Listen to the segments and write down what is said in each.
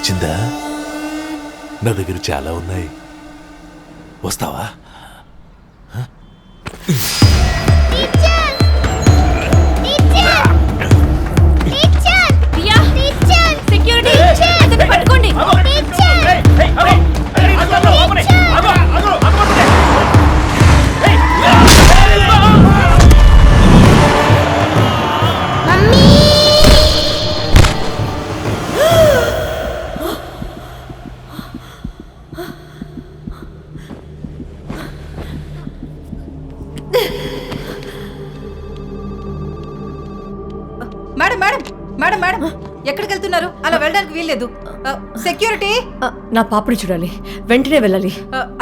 నచ్చిందా? నా దగ్గర చాలా ఉన్నాయి, వస్తావా? పట్టుకోండి. మేడం మేడం మేడం మేడం ఎక్కడికి వెళ్తున్నారు? అలా వెళ్ళడానికి వీల్లేదు. సెక్యూరిటీ, నా పాపని చూడాలి, వెంటనే వెళ్ళాలి.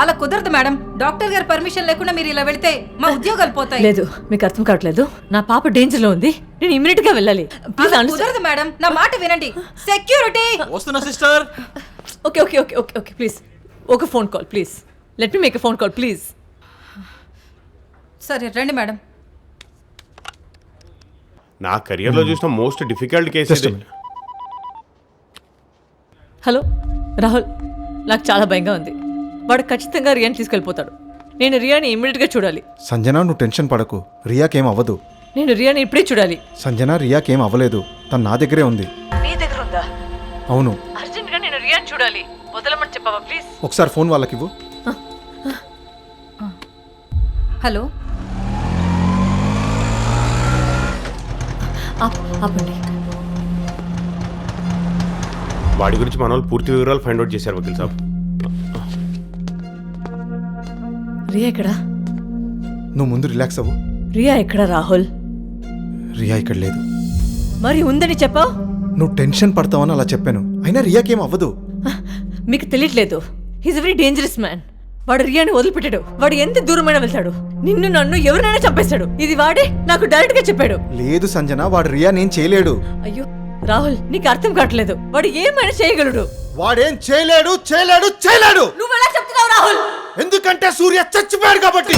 అలా కుదరదు మేడం. డాక్టర్ గారి పర్మిషన్ లేకుండా మీరు ఇలా వెళ్తే మా ఉద్యోగాలు పోతాయి. లేదు, మీకు అర్థం కావట్లేదు. నా పాప డేంజర్ లో ఉంది, నేను ఇమ్మీడియట్ గా వెళ్ళాలి. కుదరదు మేడం, నా మాట వినండి. సెక్యూరిటీ వస్తున్నా sister. Okay okay okay okay okay please, ఒక phone call please. Let me make a phone call please. సరే రండి మేడం. నా కెరియర్లో చూసిన మోస్ట్ డిఫికల్ట్ కేసు ఇది. హలో రాహుల్, నాకు చాలా భయంగా ఉంది. వాడు ఖచ్చితంగా రియాని తీసుకెళ్ళిపోతాడు. నేను రియాని ఇమ్మీడియట్గా చూడాలి. సంజన, నువ్వు టెన్షన్ పడకు, రియాకేం అవ్వదు. నేను రియాని ఇప్పుడే చూడాలి. సంజన, రియాకేం అవ్వలేదు, తను నా దగ్గరే ఉంది. నీ దగ్గర ఉందా? అవును. అర్జెంట్గా నేను రియాని చూడాలి, వదలమని చెప్పవా ప్లీజ్? ఒకసారి ఫోన్ వాళ్ళకి ఇవ్వు. హలో, ఆపండి. వాడి గురించి మన వాళ్ళు పూర్తి వివరాలు ఫైండ్ అవుట్ చేశారు వకీల్ సాబ్. రియా ఎక్కడా? నువ్వు ముందు రిలాక్స్ అవ్వు. రియా ఎక్కడా రాహుల్? రియా ఇక్కడ లేదు. మరి ఉందని చెప్పావు. నువ్వు టెన్షన్ పడతావని అలా చెప్పాను, అయినా రియాకేం అవ్వదు. మీకు తెలియట్లేదు, he's a very dangerous man. వాడు రియాని వదిలిపెట్టాడు. వాడు ఎంత దూరమైనా వెళ్తాడు. నిన్ను నన్ను ఎవరినైనా చంపేస్తాడు. ఇది వాడే నాకు డైరెక్ట్ గా చెప్పాడు. లేదు సంజన, వాడు రియా నేను చేయలేడు. అయ్యో రాహుల్, నీకు అర్థం కావట్లేదు. వాడు ఏమైనా చేయగలడు. వాడేం చేయలేడు చేయలేడు చేయలేడు. నువ్వు ఎలా చెప్తున్నావు రాహుల్? ఎందుకంటే సూర్య చచ్చిపోయాడు కాబట్టి.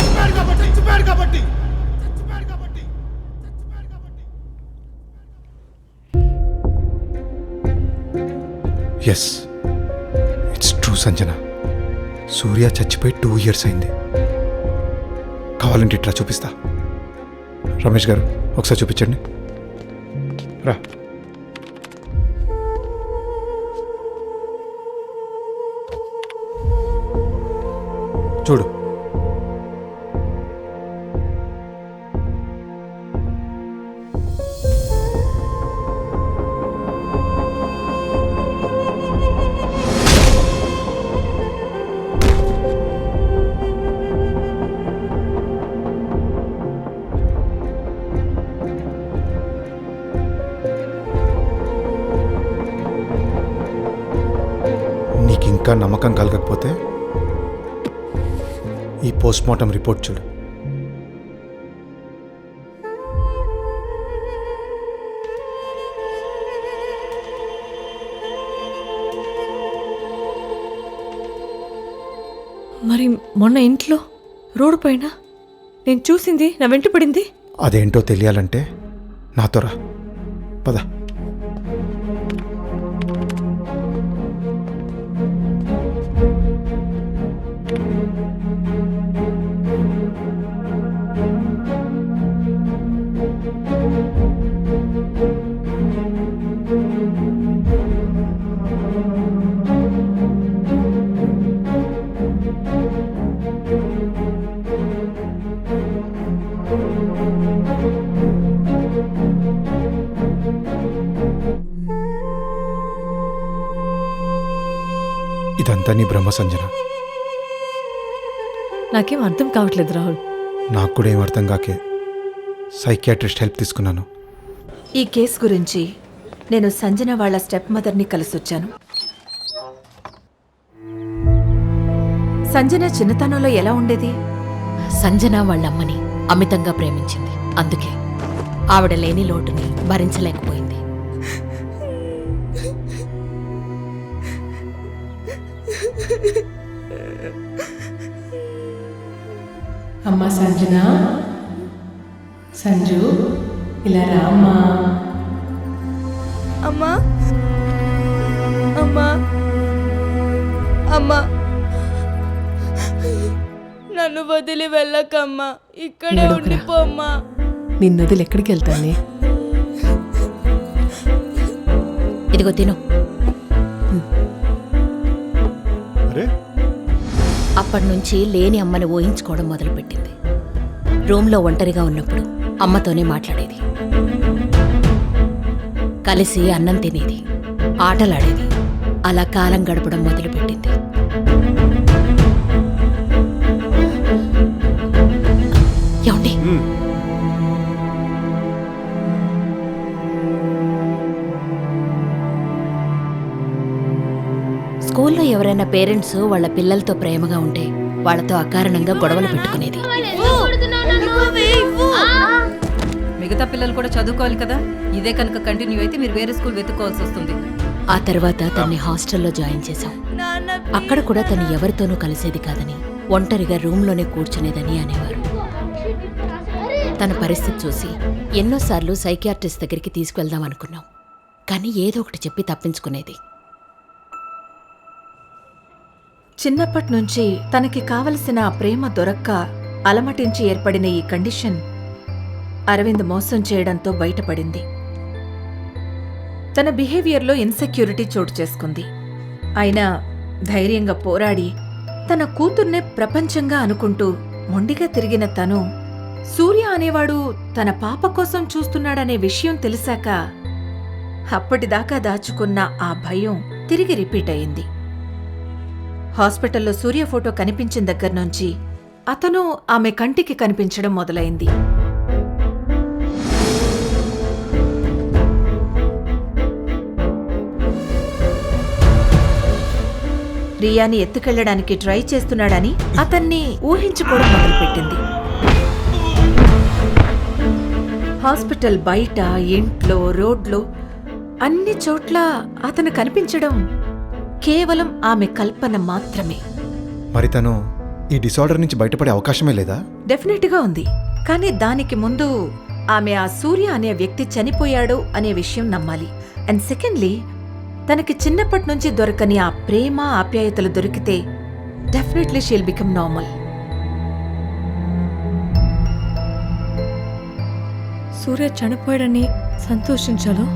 Yes, it's true Sanjana. Surya చచ్చిపోయి 2 years అయింది. కావాలంటే ఇట్లా చూపిస్తా. రమేష్ గారు ఒకసారి చూపించండి. రా. చూడు. నీకింకా నమ్మకం కలగకపోతే ఈ పోస్ట్మార్టం రిపోర్ట్ చూడు. మరి మొన్న ఇంట్లో రోడ్డు పైన నేను చూసింది నా వెంట పడింది. అదేంటో తెలియాలంటే నాతో రా, పద. ఇదంతా నీ బ్రహ్మ సంజన. నాకేం అర్థం కావట్లేదు రాహుల్. నాకు కూడా ఏం అర్థం కాకే సైకియాట్రిస్ట్ హెల్ప్ తీసుకున్నాను. ఈ కేసు గురించి నేను సంజన వాళ్ళ స్టెప్ మదర్ని కలిసొచ్చాను. సంజన చిన్నతనంలో ఎలా ఉండేది? సంజన వాళ్ళమ్మని అమితంగా ప్రేమించింది. అందుకే ఆవిడ లేని లోటుని భరించలేకపోయింది. అమ్మా సంజన, సంజు ఇలా రా అమ్మా. అమ్మా అమ్మా అమ్మా నన్ను వదిలి వెళ్ళకమ్మా, ఇక్కడే ఏడవకురా. ఉండిపోమ్మా. నిన్ను వదిలి ఎక్కడికి వెళ్తానే? ఇదిగో తిను. అరే అప్పటి నుంచి లేని అమ్మని ఊహించుకోవడం మొదలుపెట్టింది. రూమ్లో ఒంటరిగా ఉన్నప్పుడు అమ్మతోనే మాట్లాడేది, కలిసి అన్నం తినేది, ఆటలాడేది. అలా కాలం గడపడం మొదలుపెట్టింది. ఏమండి, స్కూల్లో ఎవరైనా పేరెంట్స్ వాళ్ళ పిల్లలతో ప్రేమగా ఉంటే వాళ్ళతో అకారణంగా గొడవలు పెట్టుకునేది. మిగతా పిల్లలు కూడా చదువుకోవాలి కదా. ఇదే కనుక కంటిన్యూ అయితే మీరు వేరే స్కూల్ వెతుక్కోవాల్సి వస్తుంది. ఆ తర్వాత తన్ని హాస్టల్లో జాయిన్ చేశాం. అక్కడ కూడా తను ఎవరితోనూ కలిసేది కాదని, ఒంటరిగా రూమ్లోనే కూర్చునేదని అనేవారు. తన పరిస్థితి చూసి ఎన్నోసార్లు సైకియాట్రిస్ట్ దగ్గరికి తీసుకువెళ్దాం అనుకున్నాం, కానీ ఏదో ఒకటి చెప్పి తప్పించుకునేది. చిన్నప్పటి నుంచి తనకి కావలసిన ఆ ప్రేమ దొరక్క అలమటించి ఏర్పడిన ఈ కండిషన్ అరవింద్ మోసం చేయడంతో బయటపడింది. తన బిహేవియర్లో ఇన్సెక్యూరిటీ చోటు చేసుకుంది. అయినా ధైర్యంగా పోరాడి తన కూతుర్నే ప్రపంచంగా అనుకుంటూ మొండిగా తిరిగిన తను సూర్య అనేవాడు తన పాప కోసం చూస్తున్నాడనే విషయం తెలిసాక అప్పటిదాకా దాచుకున్న ఆ భయం తిరిగి రిపీట్ అయింది. హాస్పిటల్లో సూర్య ఫోటో కనిపించిన దగ్గర నుంచి అతను ఆమె కంటికి కనిపించడం మొదలైంది. రియాని ఎత్తుకెళ్లడానికి ట్రై చేస్తున్నాడని అతన్ని ఊహించుకోవడం మొదలుపెట్టింది. హాస్పిటల్ బయట, ఇంట్లో, రోడ్లో అన్ని చోట్ల అతను కనిపించడం కేవలం ఆమె కల్పన మాత్రమే. మరి తను ఈ డిసార్డర్ నుంచి బయటపడే అవకాశమే లేదా? డెఫినెట్గా ఉంది. కానీ దానికి ముందు ఆమె ఆ సూర్య అనే వ్యక్తి చనిపోయాడు అనే విషయం నమ్మాలి. అండ్ సెకండ్లీ, తనకి చిన్నప్పటి నుంచి దొరకని ఆ ప్రేమ ఆప్యాయతలు దొరికితే డెఫినెట్లీ షీల్ బికమ్ నార్మల్. సూర్య చనిపోయాడని సంతోషించాలో,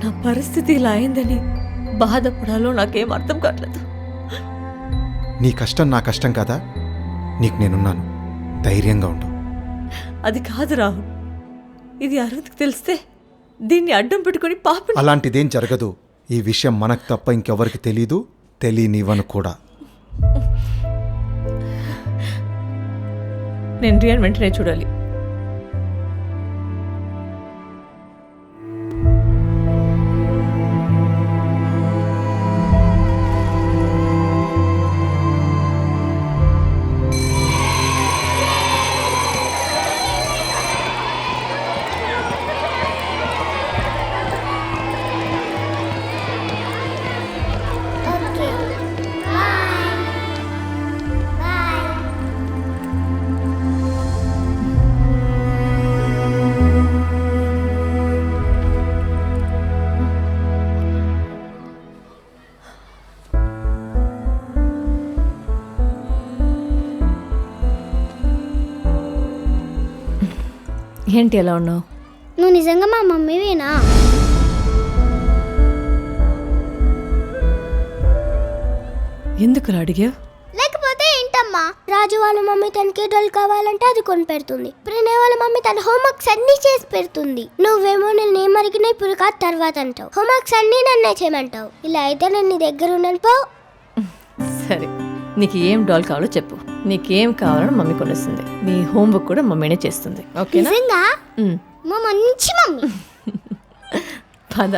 నా పరిస్థితి ఇలా అయిందని బాధపడాలో నాకేం అర్థం కావట్లేదు. నీ కష్టం నా కష్టం కాదా? నీకు నేనున్నాను, ధైర్యంగా ఉండు. అది కాదు రాహుల్, ఇది అరవింద్కి తెలిస్తే దీన్ని అడ్డం పెట్టుకుని పాప. అలాంటిదేం జరగదు. ఈ విషయం మనకు తప్ప ఇంకెవరికి తెలీదు, తెలియనివ్వను కూడా. నేను రియాన్ వెంటనే చూడాలి. ఏంటి ఎలా ఉన్నావు? నువ్వు నిజంగా మా మమ్మీవేనా? ఎందుకు అడిగా? లేకపోతే ఏంటమ్మా, రాజు వాళ్ళ మమ్మీ తనకి డల్ కావాలంటే అది కొని పెడుతుంది. ప్రణయ్ వాళ్ళ మమ్మీ తన హోంవర్క్స్ అన్ని చేసి పెడుతుంది. నువ్వేమో నేను ఏమరిగిన ఇప్పుడు కాదు తర్వాత అంటావు. హోంవర్క్స్ అన్ని నన్నే చేయమంటావు. ఇలా అయితే నేను నీ దగ్గర ఉన్నాను పో. సరే, నీకు ఏం డాల్ కావాలో చెప్పు. నీకేం కావాలని మమ్మీ కొనిస్తుంది. నీ హోంవర్క్ కూడా మమ్మీనే చేస్తుంది. ఓకేనా? నిజంగా మా మంచి మమ్మీ. పద.